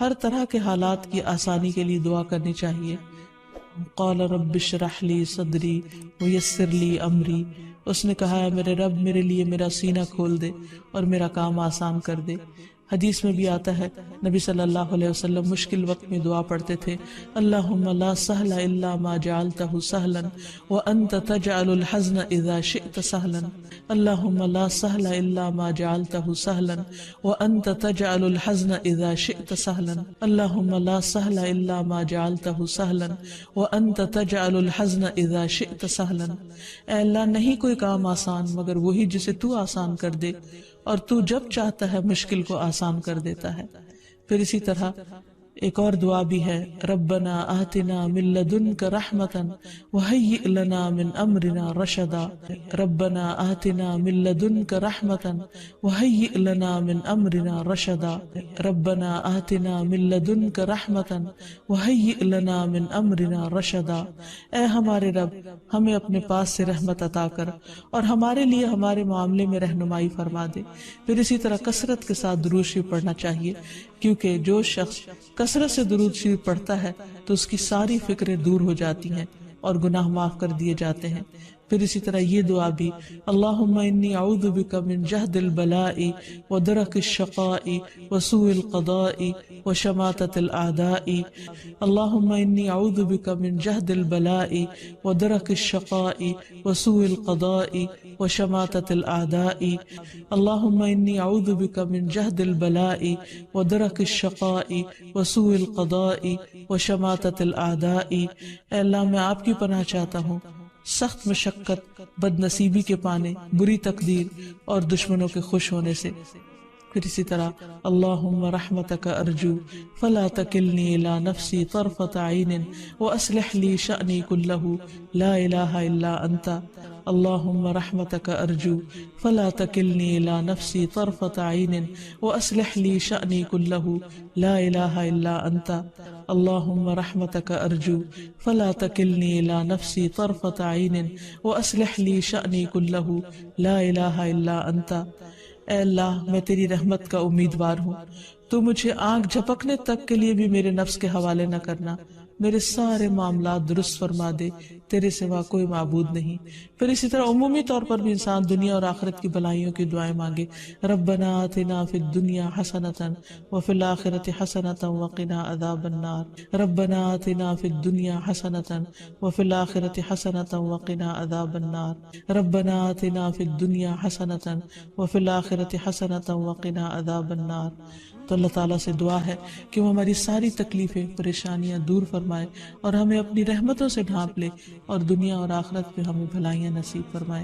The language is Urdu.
ہر طرح کے حالات کی آسانی کے لیے دعا کرنی چاہیے۔ قال رب اشرح لی صدری ویسر لی امری، اس نے کہا ہے میرے رب میرے لیے میرا سینہ کھول دے اور میرا کام آسان کر دے۔ حدیث میں بھی آتا ہے نبی صلی اللہ علیہ وسلم مشکل وقت میں دعا پڑھتے تھے، اللہم لا سہل الا ما جعلتہ سہلا وانت تجعل الحزن اذا شئت سہلا، اللہم لا سہل الا ما جعلتہ سہلا وانت تجعل الحزن اذا شئت سہلا، اللہم لا سہل الا ما جعلتہ سہلا وانت تجعل الحزن اذا شئت سہلا، اے اللہ نہیں کوئی کام آسان مگر وہی جسے تو آسان کر دے، اور تو جب چاہتا ہے مشکل کو آسان کر دیتا ہے۔ پھر اسی طرح ایک اور دعا بھی ہے، ربنا آتنا من لدنک رحمتا وہیئ لنا من امرنا رشدا، ربنا آتنا من لدنک رحمتا وہیئ لنا من امرنا رشدا، ربنا آتنا من لدنک رحمتا وہیئ لنا من امرنا رشدا، اے ہمارے رب ہمیں اپنے پاس سے رحمت عطا کر اور ہمارے لیے ہمارے معاملے میں رہنمائی فرما دے۔ پھر اسی طرح کثرت کے ساتھ درود شریف پڑھنا چاہیے، کیونکہ جو شخص کثرت سے درود شریف پڑھتا ہے تو اس کی ساری فکریں دور ہو جاتی ہیں اور گناہ معاف کر دیے جاتے ہیں۔ پھر اسی طرح یہ دعا بھی، اللہم انی اعوذ بک من جہد البلاء ودرک الشقاء وسوء القضاء وشماتۃ الاعداء، اللہم انی اعوذ بک من جہد البلاء ودرک الشقاء وسوء القضاء وشماتۃ الاعداء، اللہم انی اعوذ بک من جہد البلاء ودرک الشقاء وسوء القضاء وشماتۃ الاعداء، اے اللہ میں آپ کی پناہ چاہتا ہوں سخت مشقت، بد نصیبی کے پانے، بری تقدیر اور دشمنوں کے خوش ہونے سے۔ پھر اسی طرح اللہم رحمتک ارجو فلا تکلنی الی نفسی طرفۃ عین واصلح لی شأنی کلہ لا الہ الا انت، اللہم رحمتک ارجو فلا تکلنی الی نفسی طرفۃ عین واصلح لی شأنی کلہ لا الہ الا انت، اللہم رحمتک ارجو فلا تکلنی الی نفسی طرفۃ عین واصلح لی شأنی کلہ لا الہ الا انت، اے اللہ میں تیری رحمت کا امیدوار ہوں، تو مجھے آنکھ جھپکنے تک کے لیے بھی میرے نفس کے حوالے نہ کرنا، میرے سارے معاملات درست فرما دے، تیرے سوا کوئی معبود نہیں۔ پھر اسی طرح عمومی طور پر بھی انسان دنیا اور آخرت کی بھلائیوں کی دعائیں مانگے، ربنا آتنا فی الدنیا حسنۃ وفی الآخرۃ حسنۃ وقنا عذاب النار، ربنا آتنا فی الدنیا حسنۃ وفی الآخرۃ حسنۃ وقنا عذاب النار، ربنا آتنا فی الدنیا حسنۃ وفی الآخرۃ حسنۃ وقنا عذاب النار۔ تو اللہ تعالیٰ سے دعا ہے کہ وہ ہماری ساری تکلیفیں پریشانیاں دور فرمائے اور ہمیں اپنی رحمتوں سے ڈھانپ لے اور دنیا اور آخرت پہ ہمیں بھلائیاں نصیب فرمائے۔